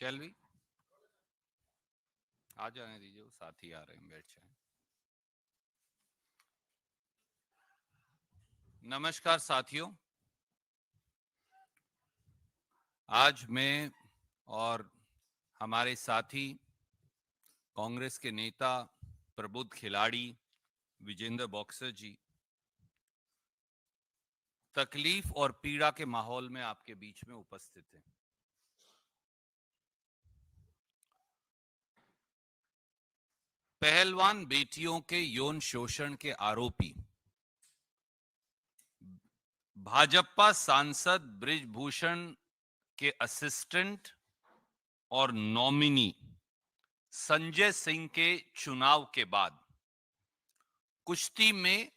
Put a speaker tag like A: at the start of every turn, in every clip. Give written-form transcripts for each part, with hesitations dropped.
A: शैल भी आ जाने दीजिए, वो साथ ही आ रहे हैं, बैठ जाए। नमस्कार साथियों, आज मैं और हमारे साथी कांग्रेस के नेता, प्रबुद्ध खिलाड़ी विजेंद्र बॉक्सर जी तकलीफ और पीड़ा के माहौल में आपके बीच में उपस्थित हैं। पहलवान बेटियों के यौन शोषण के आरोपी भाजपा सांसद बृजभूषण के असिस्टेंट और नॉमिनी संजय सिंह के चुनाव के बाद कुश्ती में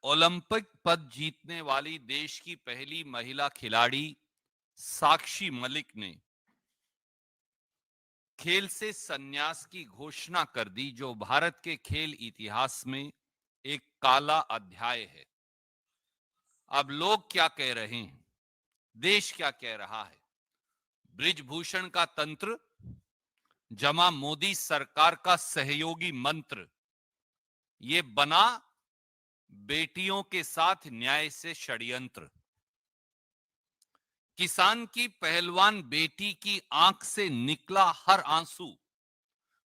A: ओलंपिक पद जीतने वाली देश की पहली महिला खिलाड़ी साक्षी मलिक ने खेल से संन्यास की घोषणा कर दी, जो भारत के खेल इतिहास में एक काला अध्याय है। अब लोग क्या कह रहे हैं, देश क्या कह रहा है? बृजभूषण का तंत्र जमा मोदी सरकार का सहयोगी मंत्र, ये बना बेटियों के साथ न्याय से षड्यंत्र। किसान की पहलवान बेटी की आंख से निकला हर आंसू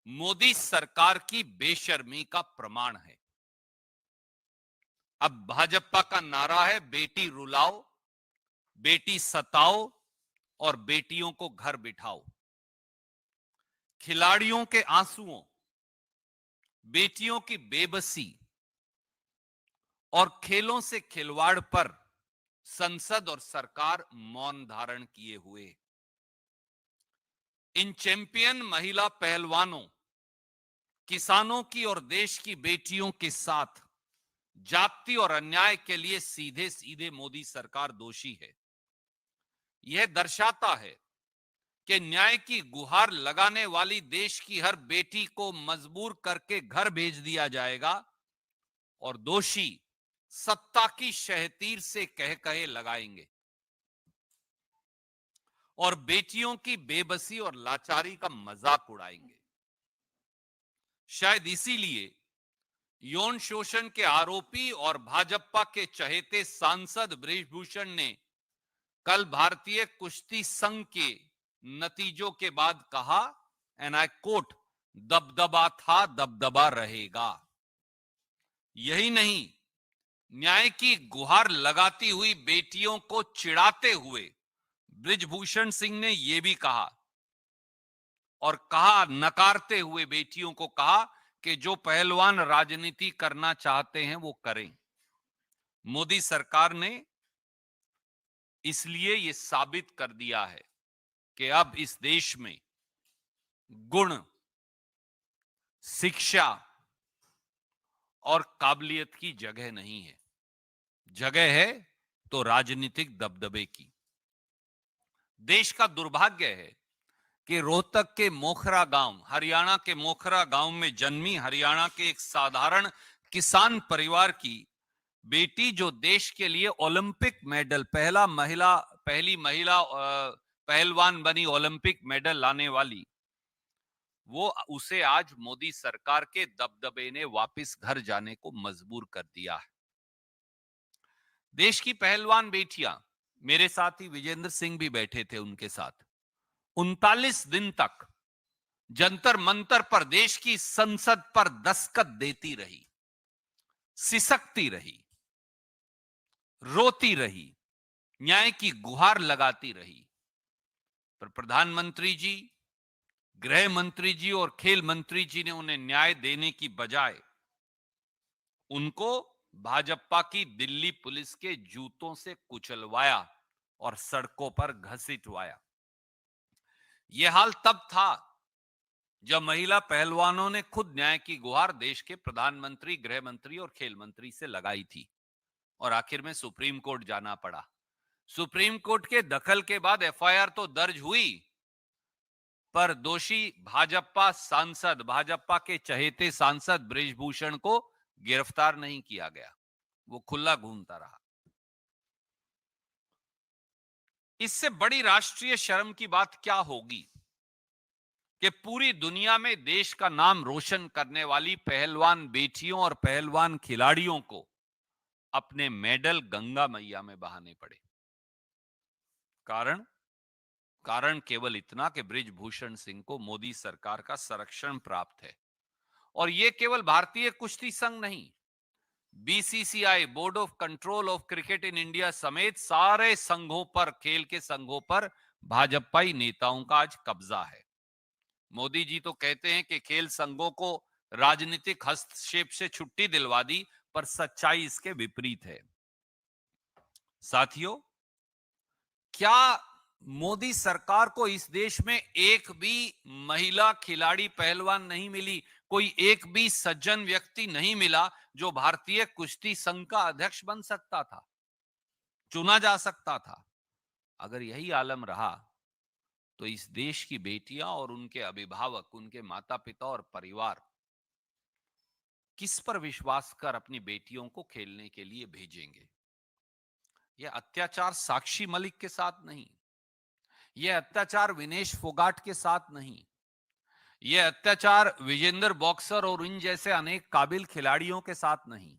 A: मोदी सरकार की बेशर्मी का प्रमाण है। अब भाजपा का नारा है, बेटी रुलाओ, बेटी सताओ और बेटियों को घर बिठाओ। खिलाड़ियों के आंसुओं, बेटियों की बेबसी और खेलों से खिलवाड़ पर संसद और सरकार मौन धारण किए हुए। इन चैंपियन महिला पहलवानों, किसानों की और देश की बेटियों के साथ जाति और अन्याय के लिए सीधे सीधे मोदी सरकार दोषी है। यह दर्शाता है कि न्याय की गुहार लगाने वाली देश की हर बेटी को मजबूर करके घर भेज दिया जाएगा और दोषी सत्ता की शहतीर से कह कहे लगाएंगे और बेटियों की बेबसी और लाचारी का मजाक उड़ाएंगे। शायद इसीलिए यौन शोषण के आरोपी और भाजपा के चहेते सांसद बृजभूषण ने कल भारतीय कुश्ती संघ के नतीजों के बाद कहा, एंड आई कोट, दबदबा था, दबदबा रहेगा। यही नहीं, न्याय की गुहार लगाती हुई बेटियों को चिढ़ाते हुए बृजभूषण सिंह ने यह भी कहा और कहा, नकारते हुए बेटियों को कहा कि जो पहलवान राजनीति करना चाहते हैं वो करें। मोदी सरकार ने इसलिए यह साबित कर दिया है कि अब इस देश में गुण, शिक्षा और काबिलियत की जगह नहीं है, जगह है तो राजनीतिक दबदबे की। देश का दुर्भाग्य है कि रोहतक के मोखरा गांव, हरियाणा के मोखरा गांव में जन्मी हरियाणा के एक साधारण किसान परिवार की बेटी, जो देश के लिए ओलंपिक मेडल, पहली महिला पहलवान बनी ओलंपिक मेडल लाने वाली, वो उसे आज मोदी सरकार के दबदबे ने वापस घर जाने को मजबूर कर दिया है। देश की पहलवान बेटियां, मेरे साथ ही विजेंद्र सिंह भी बैठे थे उनके साथ, 39 दिन तक जंतर मंतर पर देश की संसद पर दस्तखत देती रही, सिसकती रही, रोती रही, न्याय की गुहार लगाती रही। पर प्रधानमंत्री जी, गृह मंत्री जी और खेल मंत्री जी ने उन्हें न्याय देने की बजाय उनको भाजपा की दिल्ली पुलिस के जूतों से कुचलवाया और सड़कों पर घसीटवाया। यह हाल तब था जब महिला पहलवानों ने खुद न्याय की गुहार देश के प्रधानमंत्री, गृह मंत्री और खेल मंत्री से लगाई थी और आखिर में सुप्रीम कोर्ट जाना पड़ा। सुप्रीम कोर्ट के दखल के बाद एफआईआर तो दर्ज हुई, पर दोषी भाजपा सांसद, भाजपा के चहेते सांसद बृजभूषण को गिरफ्तार नहीं किया गया, वो खुला घूमता रहा। इससे बड़ी राष्ट्रीय शर्म की बात क्या होगी कि पूरी दुनिया में देश का नाम रोशन करने वाली पहलवान बेटियों और पहलवान खिलाड़ियों को अपने मेडल गंगा मैया में बहाने पड़े। कारण कारण केवल इतना कि बृजभूषण सिंह को मोदी सरकार का संरक्षण प्राप्त है। और यह केवल भारतीय कुश्ती संघ नहीं, BCCI, board of control of cricket in India समेत सारे संघों पर, खेल के संघों पर भाजपाई नेताओं का आज कब्जा है। मोदी जी तो कहते हैं कि खेल संघों को राजनीतिक हस्तक्षेप से छुट्टी दिलवा दी, पर सच्चाई इसके विपरीत है। साथियों, क्या मोदी सरकार को इस देश में एक भी महिला खिलाड़ी पहलवान नहीं मिली, कोई एक भी सज्जन व्यक्ति नहीं मिला जो भारतीय कुश्ती संघ का अध्यक्ष बन सकता था, चुना जा सकता था? अगर यही आलम रहा तो इस देश की बेटियां और उनके अभिभावक, उनके माता पिता और परिवार किस पर विश्वास कर अपनी बेटियों को खेलने के लिए भेजेंगे? यह अत्याचार साक्षी मलिक के साथ नहीं, यह अत्याचार विनेश फोगाट के साथ नहीं, यह अत्याचार विजेंदर बॉक्सर और इन जैसे अनेक काबिल खिलाड़ियों के साथ नहीं,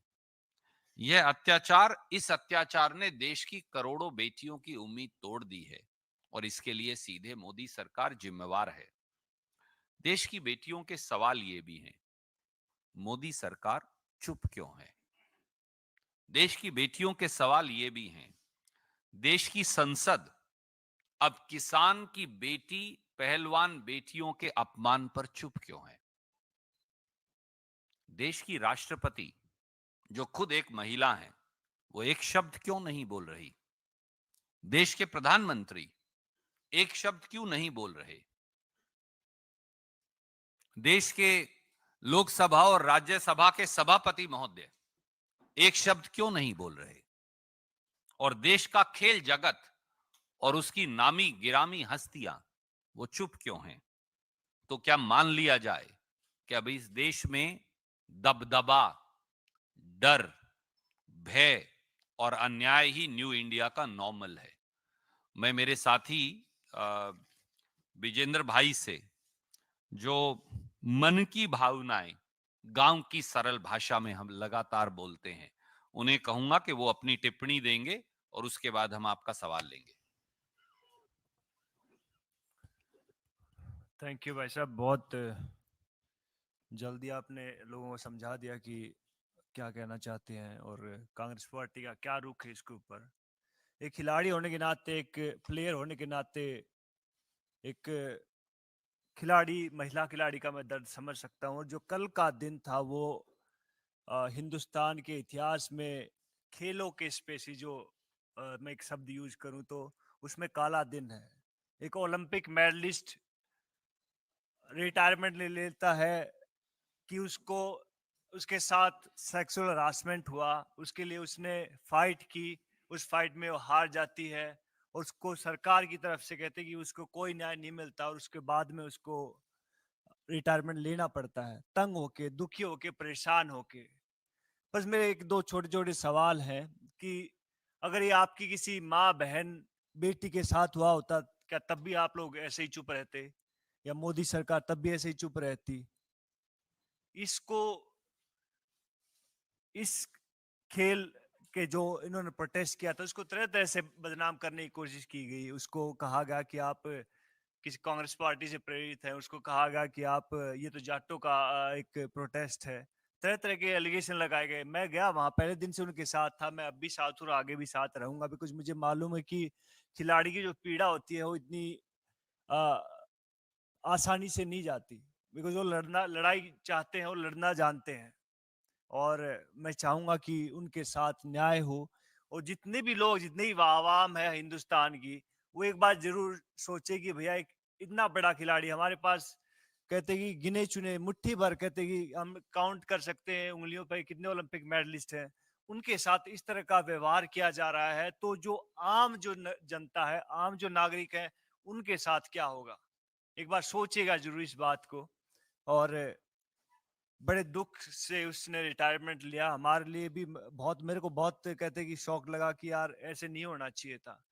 A: यह अत्याचार, इस अत्याचार ने देश की करोड़ों बेटियों की उम्मीद तोड़ दी है और इसके लिए सीधे मोदी सरकार जिम्मेवार है। देश की बेटियों के सवाल ये भी हैं, मोदी सरकार चुप क्यों है? देश की बेटियों के सवाल ये भी हैं, देश की संसद अब किसान की बेटी, पहलवान बेटियों के अपमान पर चुप क्यों है? देश की राष्ट्रपति, जो खुद एक महिला हैं, वो एक शब्द क्यों नहीं बोल रही? देश के प्रधानमंत्री एक शब्द क्यों नहीं बोल रहे? देश के लोकसभा और राज्यसभा के सभापति महोदय एक शब्द क्यों नहीं बोल रहे? और देश का खेल जगत और उसकी नामी गिरामी हस्तियां वो चुप क्यों हैं? तो क्या मान लिया जाए कि अब इस देश में दबदबा, डर, भय और अन्याय ही न्यू इंडिया का नॉर्मल है? मैं मेरे साथी विजेंद्र भाई से, जो मन की भावनाएं गांव की सरल भाषा में हम लगातार बोलते हैं, उन्हें कहूंगा कि वो अपनी टिप्पणी देंगे और उसके बाद हम आपका सवाल लेंगे।
B: थैंक यू भाई साहब, बहुत जल्दी आपने लोगों को समझा दिया कि क्या कहना चाहते हैं और कांग्रेस पार्टी का क्या रुख है इसके ऊपर। एक खिलाड़ी होने के नाते, एक प्लेयर होने के नाते, एक खिलाड़ी, महिला खिलाड़ी का मैं दर्द समझ सकता हूँ। जो कल का दिन था वो हिंदुस्तान के इतिहास में खेलों के स्पेसी, जो मैं एक शब्द यूज करूँ तो उसमें काला दिन है। एक ओलंपिक मेडलिस्ट रिटायरमेंट ले लेता है कि उसको, उसके साथ सेक्सुअल हरासमेंट हुआ, उसके लिए उसने फाइट की, उस फाइट में वो हार जाती है और उसको सरकार की तरफ से कहते हैं कि उसको कोई न्याय नहीं मिलता और उसके बाद में उसको रिटायरमेंट लेना पड़ता है, तंग होके, दुखी होके, परेशान होके। बस मेरे एक दो छोटे छोटे सवाल हैं कि अगर ये आपकी किसी माँ, बहन, बेटी के साथ हुआ होता, क्या तब भी आप लोग ऐसे ही चुप रहते? या मोदी सरकार तब भी ऐसे ही चुप रहती? इसको, इस खेल के जो इन्होंने प्रोटेस्ट किया था उसको तरह तरह से बदनाम करने की कोशिश की गई। उसको कहा गया कि आप किसी कांग्रेस पार्टी से प्रेरित हैं, उसको कहा गया कि आप, ये तो जाटों का एक प्रोटेस्ट है। तरह तरह के एलिगेशन लगाए गए। मैं गया वहां, पहले दिन से उनके साथ था, मैं अब भी साथ हूँ और आगे भी साथ रहूंगा, बिकॉज मुझे मालूम है कि खिलाड़ी की जो पीड़ा होती है वो इतनी आ, आसानी से नहीं जाती, बिकॉज वो लड़ना, लड़ाई चाहते हैं और लड़ना जानते हैं। और मैं चाहूंगा कि उनके साथ न्याय हो और जितने भी लोग, जितनी भी आवाम है हिंदुस्तान की, वो एक बात जरूर सोचे कि भैया एक इतना बड़ा खिलाड़ी हमारे पास, कहते कि गिने चुने मुट्ठी भर, कहते कि हम काउंट कर सकते हैं उंगलियों पर कितने ओलंपिक मेडलिस्ट हैं, उनके साथ इस तरह का व्यवहार किया जा रहा है, तो जो आम, जो जनता है, आम जो नागरिक है, उनके साथ क्या होगा? एक बार सोचिएगा जरूर इस बात को। और बड़े दुख से उसने रिटायरमेंट लिया। हमारे लिए भी बहुत, मेरे को बहुत कहते कि शौक लगा कि यार ऐसे नहीं होना चाहिए था।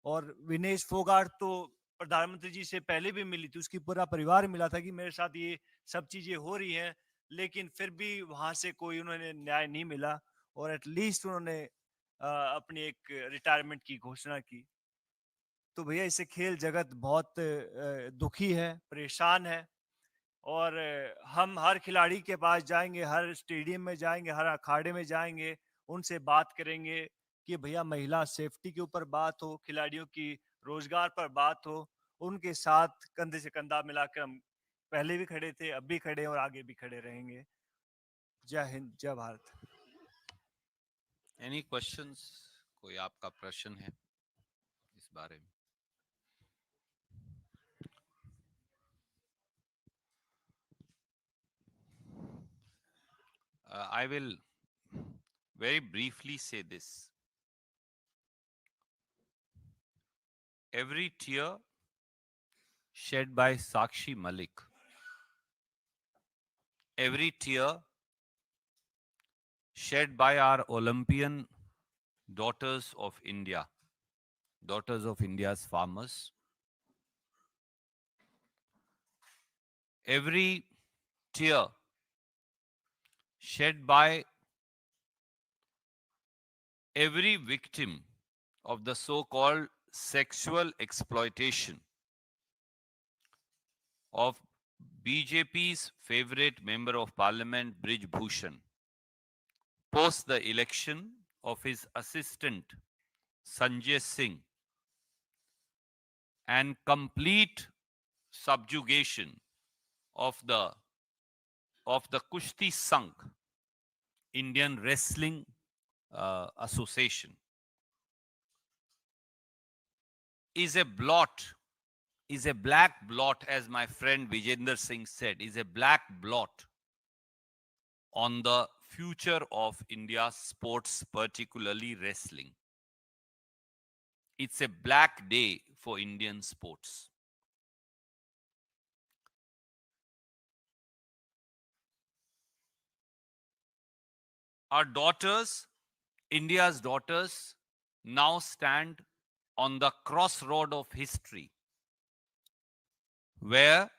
B: और विनेश फोगाट तो प्रधानमंत्री जी से पहले भी मिली थी, उसकी पूरा परिवार मिला था कि मेरे साथ ये सब चीजें हो रही हैं, लेकिन फिर भी वहां से कोई उन्होंने न्याय नहीं मिला और एटलीस्ट उन्होंने अपनी एक रिटायरमेंट की घोषणा की। तो भैया इससे खेल जगत बहुत दुखी है, परेशान है और हम हर खिलाड़ी के पास जाएंगे, हर स्टेडियम में जाएंगे, हर अखाड़े में जाएंगे, उनसे बात करेंगे कि भैया महिला सेफ्टी के ऊपर बात हो, खिलाड़ियों की रोजगार पर बात हो। उनके साथ कंधे से कंधा मिलाकर हम पहले भी खड़े थे, अब भी खड़े हैं और आगे भी खड़े रहेंगे। जय हिंद, जय भारत।
A: Any questions? कोई आपका प्रश्न है इस बारे में? I will very briefly say this. Every tear shed by Sakshi Malik, every tear shed by our Olympian daughters of India, daughters of India's farmers, every tear shed by every victim of the so-called sexual exploitation of BJP's favorite member of parliament, Brij Bhushan, post the election of his assistant, Sanjay Singh, and complete subjugation of the Kushti Sangh, Indian Wrestling Association, is a black blot, as my friend Vijender Singh said, is a black blot on the future of India's sports, particularly wrestling. It's a black day for Indian sports. Our daughters, India's daughters, now stand on the crossroad of history, where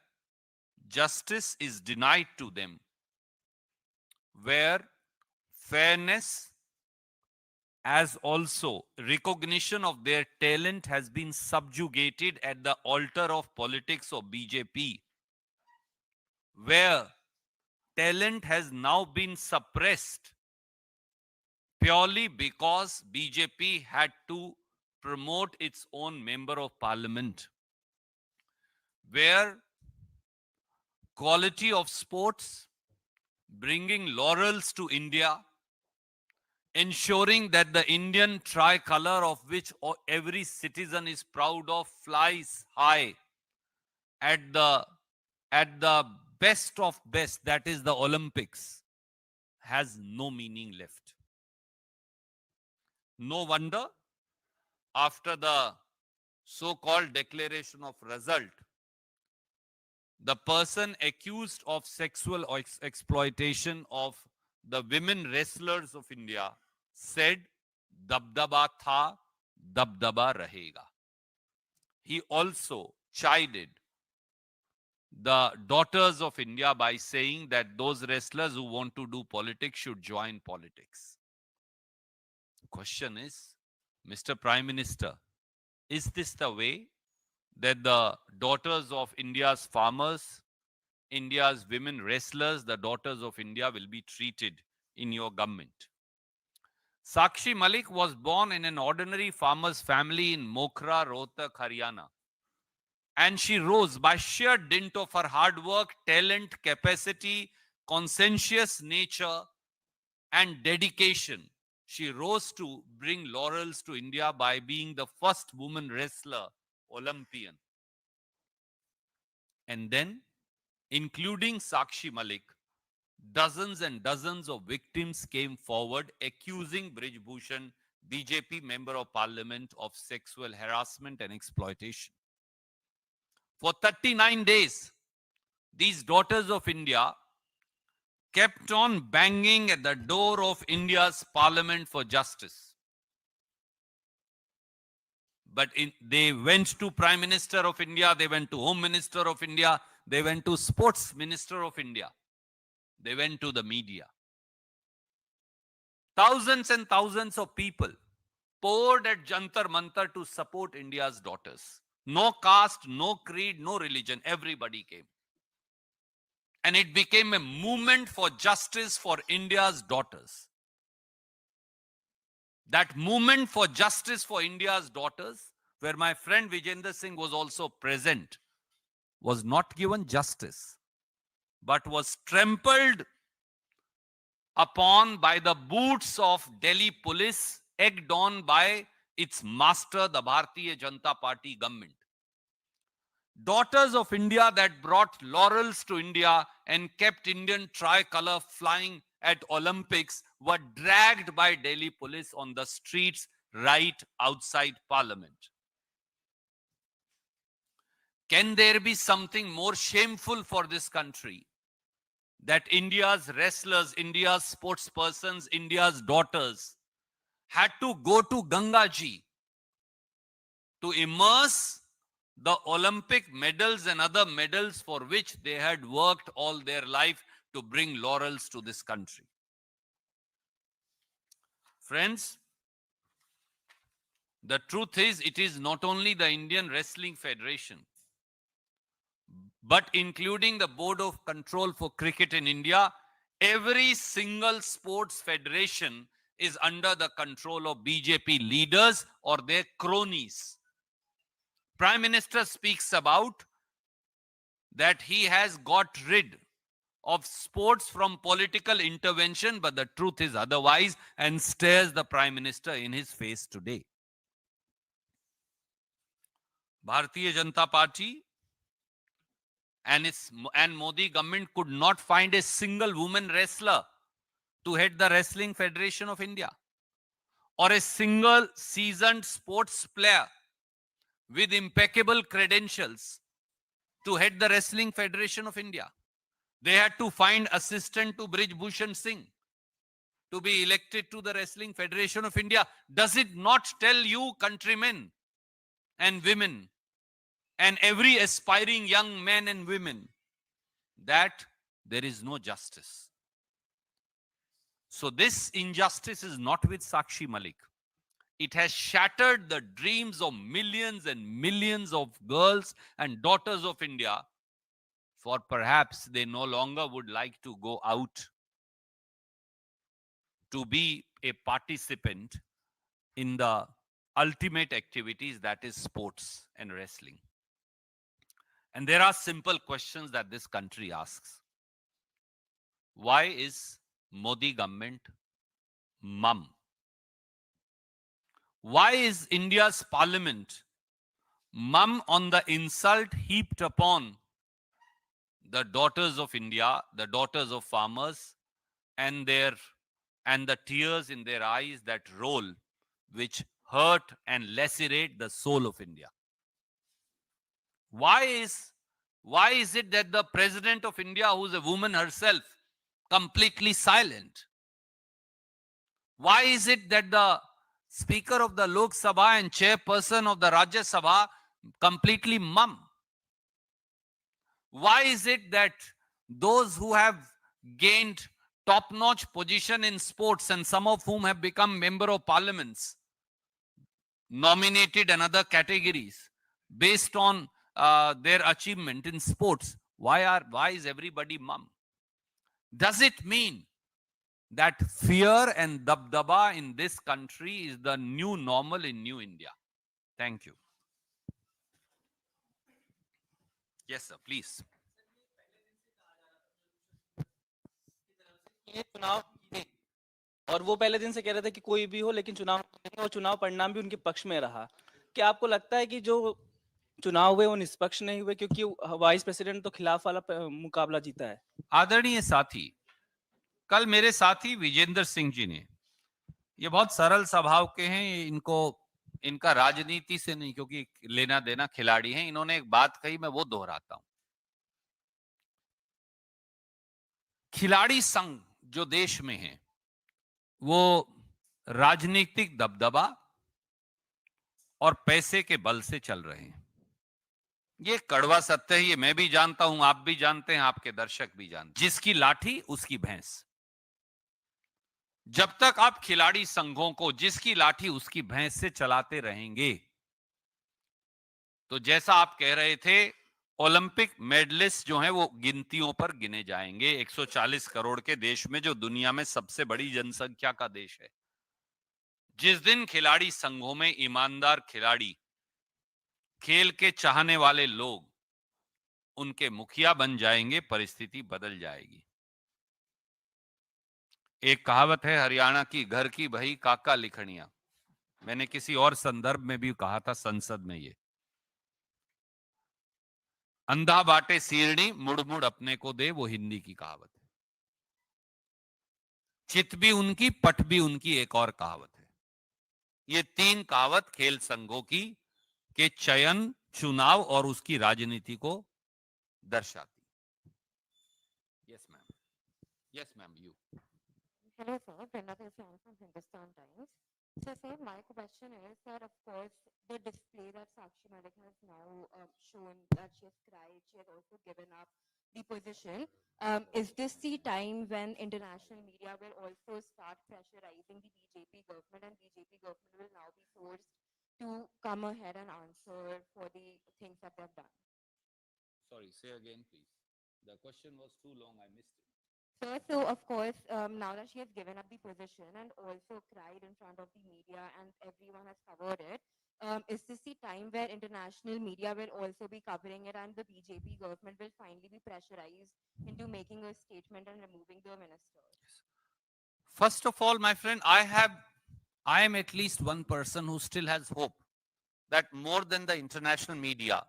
A: justice is denied to them, where fairness as also recognition of their talent has been subjugated at the altar of politics of BJP, where talent has now been suppressed purely because BJP had to promote its own member of parliament, where quality of sports, bringing laurels to India, ensuring that the Indian tricolor, of which every citizen is proud of, flies high at the best of best, that is the Olympics, has no meaning left. No wonder, after the so-called declaration of result, the person accused of sexual exploitation of the women wrestlers of India said, "Dabdaba tha, dabdaba rahega." He also chided the daughters of India by saying that those wrestlers who want to do politics should join politics. Question is, Mr. Prime Minister, is this the way that the daughters of India's farmers, India's women wrestlers, the daughters of India, will be treated in your government? Sakshi Malik was born in an ordinary farmer's family in Mokhra, Rohtak, Haryana. And she rose by sheer dint of her hard work, talent, capacity, conscientious nature, and dedication. She rose to bring laurels to India by being the first woman wrestler, Olympian. And then, including Sakshi Malik, dozens and dozens of victims came forward accusing Brij Bhushan, BJP member of parliament, of sexual harassment and exploitation. For 39 days, these daughters of India kept on banging at the door of India's parliament for justice. they went to Prime Minister of India, they went to Home Minister of India, they went to Sports Minister of India, they went to the media. Thousands and thousands of people poured at Jantar Mantar to support India's daughters. No caste, no creed, no religion, everybody came. And it became a movement for justice for India's daughters. That movement for justice for India's daughters, where my friend Vijender Singh was also present, was not given justice, but was trampled upon by the boots of Delhi police, egged on by its master, the Bharatiya Janata Party government. Daughters of India that brought laurels to India and kept Indian tricolor flying at Olympics were dragged by Delhi police on the streets right outside Parliament. Can there be something more shameful for this country that India's wrestlers, India's sportspersons, India's daughters had to go to Ganga Ji to immerse the Olympic medals and other medals for which they had worked all their life to bring laurels to this country? Friends, the truth is, it is not only the Indian Wrestling Federation, but including the Board of Control for Cricket in India, every single sports federation is under the control of BJP leaders or their cronies. Prime Minister speaks about that he has got rid of sports from political intervention, but the truth is otherwise, and stares the Prime Minister in his face today. Bharatiya Janata Party and Modi government could not find a single woman wrestler to head the Wrestling Federation of India, or a single seasoned sports player with impeccable credentials to head the Wrestling Federation of India. They had to find assistant to Vijender Singh to be elected to the Wrestling Federation of India. Does it not tell you, countrymen and women, and every aspiring young man and women, that there is no justice? So this injustice is not with Sakshi Malik. It has shattered the dreams of millions and millions of girls and daughters of India, for perhaps they no longer would like to go out to be a participant in the ultimate activities, that is sports and wrestling. And there are simple questions that this country asks. Why is Modi government mum? Why is India's parliament mum on the insult heaped upon the daughters of India, the daughters of farmers, and the tears in their eyes that roll, which hurt and lacerate the soul of India? Why is it that the President of India, who is a woman herself, completely silent? Why is it that the Speaker of the Lok Sabha and Chairperson of the Rajya Sabha completely mum? Why is it that those who have gained top-notch position in sports, and some of whom have become member of parliaments, nominated in other categories based on their achievement in sports, why is everybody mum? Does it mean that fear and dabdaba in this country is the new normal in New India? Thank you. Yes, sir, please.
C: ये चुनाव नहीं, और वो पहले दिन से कह रहे थे कि कोई भी हो लेकिन चुनाव नहीं, और चुनाव परिणाम भी उनके पक्ष में रहा। क्या आपको लगता है कि जो चुनाव हुए वो निष्पक्ष नहीं हुए, क्योंकि वाइस प्रेसिडेंट तो खिलाफ वाला मुकाबला जीता है?
A: आदरणीय साथी, कल मेरे साथी विजेंद्र सिंह जी ने, ये बहुत सरल स्वभाव के हैं, इनका राजनीति से नहीं, क्योंकि लेना देना खिलाड़ी हैं, इन्होंने एक बात कही, मैं वो दोहराता हूं। खिलाड़ी संघ जो देश में है, वो राजनीतिक दबदबा और पैसे के बल से चल रहे हैं। ये कड़वा सत्य है, ये मैं भी जानता हूं, आप भी जानते हैं, आपके दर्शक भी जानते हैं। जिसकी लाठी उसकी भैंस। जब तक आप खिलाड़ी संघों को जिसकी लाठी उसकी भैंस से चलाते रहेंगे, तो जैसा आप कह रहे थे, ओलंपिक मेडलिस्ट जो हैं वो गिनतियों पर गिने जाएंगे। 140 करोड़ के देश में, जो दुनिया में सबसे बड़ी जनसंख्या का देश है, जिस दिन खिलाड़ी संघों में ईमानदार खिलाड़ी, खेल के चाहने वाले लोग उनके मुखिया बन जाएंगे, परिस्थिति बदल जाएगी। एक कहावत है हरियाणा की, घर की भई काका लिखनिया। मैंने किसी और संदर्भ में भी कहा था, संसद में, ये अंधा बाटे सीरनी मुड़ मुड़ अपने को दे, वो हिंदी की कहावत है। चित भी उनकी, पट भी उनकी, एक और कहावत है। ये तीन कहावत खेल संघों की के चयन, चुनाव और उसकी राजनीति को दर्शाती। Yes ma'am, yes ma'am, you.
D: Hello, sir. Brenda is from Hindustan Times. So, sir, my question is, sir, of course, the display that Sakshi Malik has now shown that she has cried, she has also given up the position. Is this the time when international media will also start pressurizing the BJP government, and BJP government will now be forced to come ahead and answer for the things that they've done?
A: Sorry, say again, please. The question was too long, I missed it.
D: Sir, so of course, now that she has given up the position and also cried in front of the media and everyone has covered it, is this the time where international media will also be covering it and the BJP government will finally be pressurized into making a statement and removing the minister?
A: First of all, my friend, I am at least one person who still has hope that more than the international media,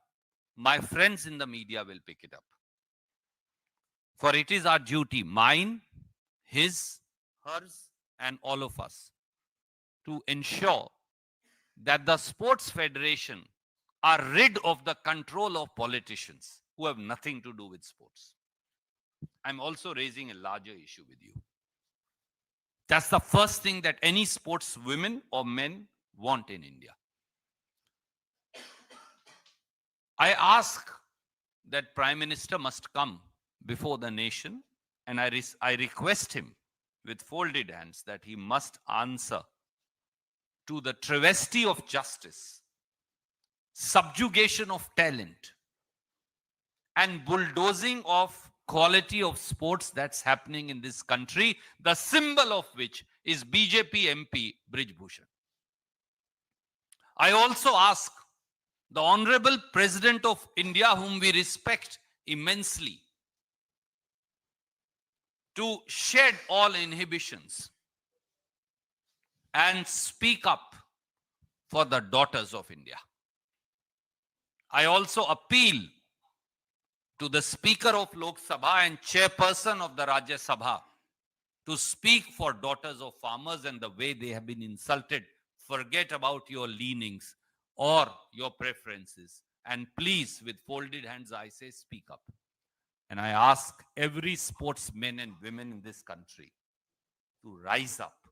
A: my friends in the media will pick it up. For it is our duty, mine, his, hers, and all of us, to ensure that the sports federation are rid of the control of politicians who have nothing to do with sports. I'm also raising a larger issue with you. That's the first thing that any sports women or men want in India. I ask that Prime Minister must come before the nation, and I request him with folded hands that he must answer to the travesty of justice, subjugation of talent, and bulldozing of quality of sports that's happening in this country, the symbol of which is BJP MP Brij Bhushan. I also ask the Honorable President of India, whom we respect immensely, to shed all inhibitions and speak up for the daughters of India. I also appeal to the Speaker of Lok Sabha and Chairperson of the Rajya Sabha to speak for daughters of farmers and the way they have been insulted. Forget about your leanings or your preferences. And please, with folded hands, I say, speak up. And I ask every sportsman and women in this country to rise up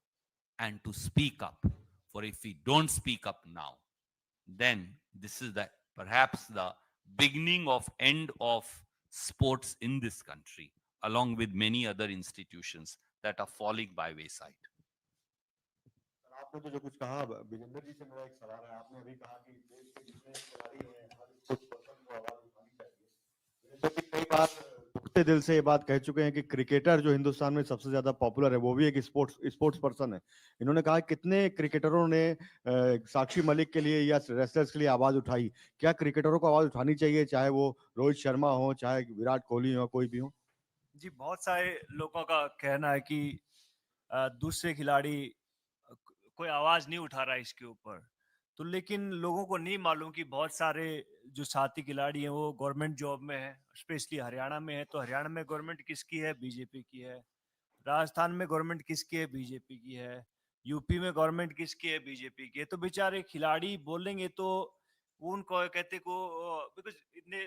A: and to speak up. For if we don't speak up now, then this is perhaps the beginning of end of sports in this country, along with many other institutions that are falling by wayside.
E: आपने तो जो कुछ कहा, विजेंद्र जी से मेरा एक सवाल है। आपने अभी कहा कि देश के जितने खिलाड़ी हैं, हर स्पोर्ट्स पर्सन को आवाज उठानी चाहिए। जैसे कि कई बार दुखते दिल से ये बात कह चुके हैं कि क्रिकेटर जो हिंदुस्तान में सबसे ज्यादा पॉपुलर है, वो भी एक स्पोर्ट्स पर्सन है। इन्होंने कहा कितने क्रिकेटरों ने साक्षी मलिक के लिए या रेसलर्स के लिए आवाज उठाई। क्या क्रिकेटरों को आवाज उठानी चाहिए, चाहे वो रोहित शर्मा हो, चाहे विराट कोहली हो, कोई भी हो?
B: जी, बहुत सारे लोगों का कहना है कि दूसरे खिलाड़ी कोई आवाज नहीं उठा रहा है इसके ऊपर। तो लेकिन लोगों को नहीं मालूम कि बहुत सारे जो साथी खिलाड़ी हैं वो गवर्नमेंट जॉब में है, स्पेशली हरियाणा में है। तो हरियाणा में गवर्नमेंट किसकी है? बीजेपी की है। राजस्थान में गवर्नमेंट किसकी है? बीजेपी की है। यूपी में गवर्नमेंट किसकी है? बीजेपी की है। तो बेचारे खिलाड़ी बोलेंगे तो वो उनको कहते को, बिकॉज इतने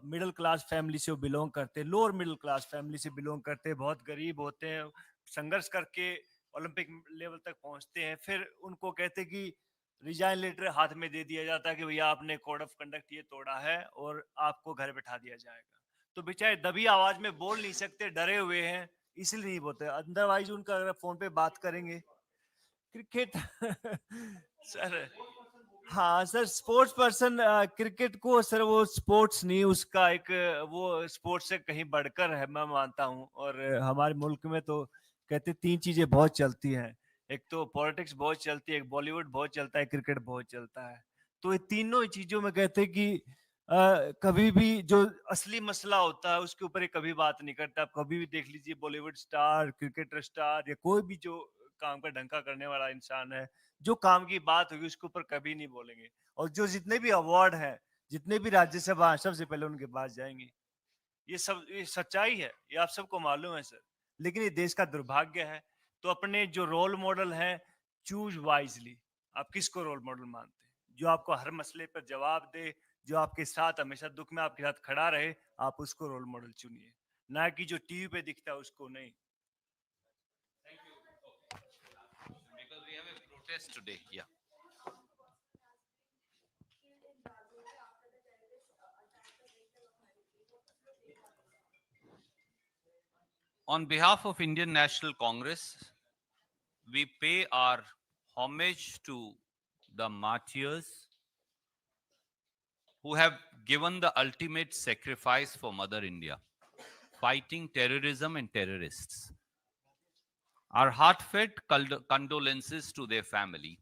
B: मिडिल क्लास फैमिली से वो बिलोंग करते हैं, लोअर मिडिल क्लास फैमिली से बिलोंग करते हैं, बहुत गरीब होते हैं, संघर्ष करके ओलंपिक लेवल तक पहुंचते हैं। फिर उनको कहते कि रिजाइन लेटर हाथ में दे दिया जाता है कि भैया आपने कोड ऑफ कंडक्ट ये तोड़ा है और आपको घर बैठा दिया जाएगा। तो बेचारे दबी आवाज में बोल नहीं सकते, डरे हुए हैं, इसलिए नहीं बोलते। अदरवाइज उनका अगर फोन पे बात करेंगे क्रिकेट सर, हाँ सर, स्पोर्ट्स पर्सन क्रिकेट को सर वो स्पोर्ट्स नहीं, उसका एक वो स्पोर्ट्स से कहीं बढ़कर है, मैं मानता हूँ। और हमारे मुल्क में तो कहते 3 चीजें बहुत चलती हैं, एक तो पॉलिटिक्स बहुत चलती है, एक बॉलीवुड बहुत चलता है, क्रिकेट बहुत चलता है। तो ये तीनों ही चीजों में कहते कि कभी भी जो असली मसला होता है उसके ऊपर ये कभी बात नहीं करता। आप कभी भी देख लीजिए, बॉलीवुड स्टार, क्रिकेटर स्टार या कोई भी जो काम का ढंका करने वाला इंसान है, जो काम की बात होगी उसके ऊपर कभी नहीं बोलेंगे। और जो जितने भी अवार्ड हैं, जितने भी राज्यसभा हैं, सबसे पहले उनके पास जाएंगे। ये सब ये सच्चाई है, ये आप सबको मालूम है सर। लेकिन ये देश का दुर्भाग्य है। तो अपने जो रोल मॉडल है, चूज वाइजली। आप किसको रोल मॉडल मानते हैं? जो आपको हर मसले पर जवाब दे, जो आपके साथ हमेशा दुख में आपके साथ खड़ा रहे, आप उसको रोल मॉडल चुनिए, ना कि जो टीवी पे दिखता है उसको नहीं।
A: Because we have a protest today. Yeah. On behalf of Indian National Congress, we pay our homage to the martyrs who have given the ultimate sacrifice for Mother India, fighting terrorism and terrorists. Our heartfelt condolences to their family.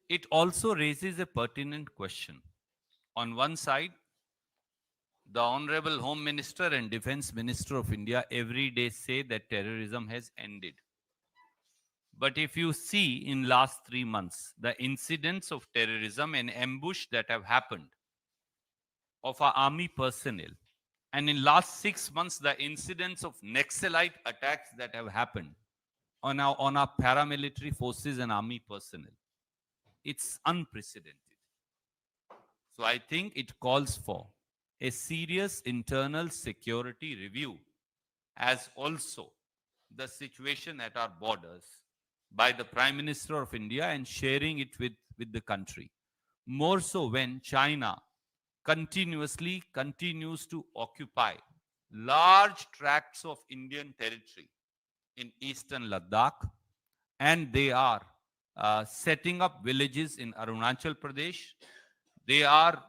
A: It also raises a pertinent question. On one side, the Honorable Home Minister and Defense Minister of India every day say that terrorism has ended. But if you see in last 3 months, the incidents of terrorism and ambush that have happened of our army personnel, and in last 6 months, the incidents of Naxalite attacks that have happened on our paramilitary forces and army personnel, it's unprecedented. So I think it calls for a serious internal security review, as also the situation at our borders by the Prime Minister of India and sharing it with the country. More so when China continues to occupy large tracts of Indian territory in eastern Ladakh, and they are setting up villages in Arunachal Pradesh. They are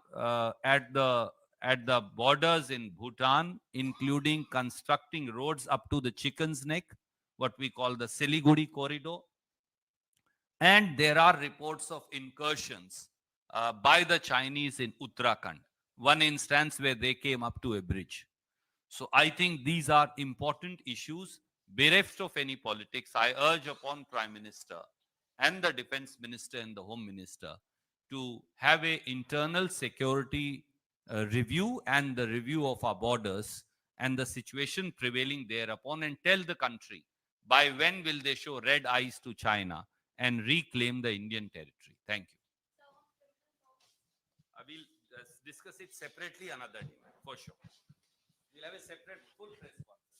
A: at the borders in Bhutan, including constructing roads up to the Chicken's Neck, what we call the Siliguri corridor. And there are reports of incursions by the Chinese in Uttarakhand. One instance where they came up to a bridge. So I think these are important issues. Bereft of any politics, I urge upon Prime Minister and the Defense Minister and the Home Minister to have an internal security review and the review of our borders and the situation prevailing thereupon, and tell the country by when will they show red eyes to China and reclaim the Indian territory. Thank you. I will discuss it separately another day, for sure. We'll have a separate full press conference.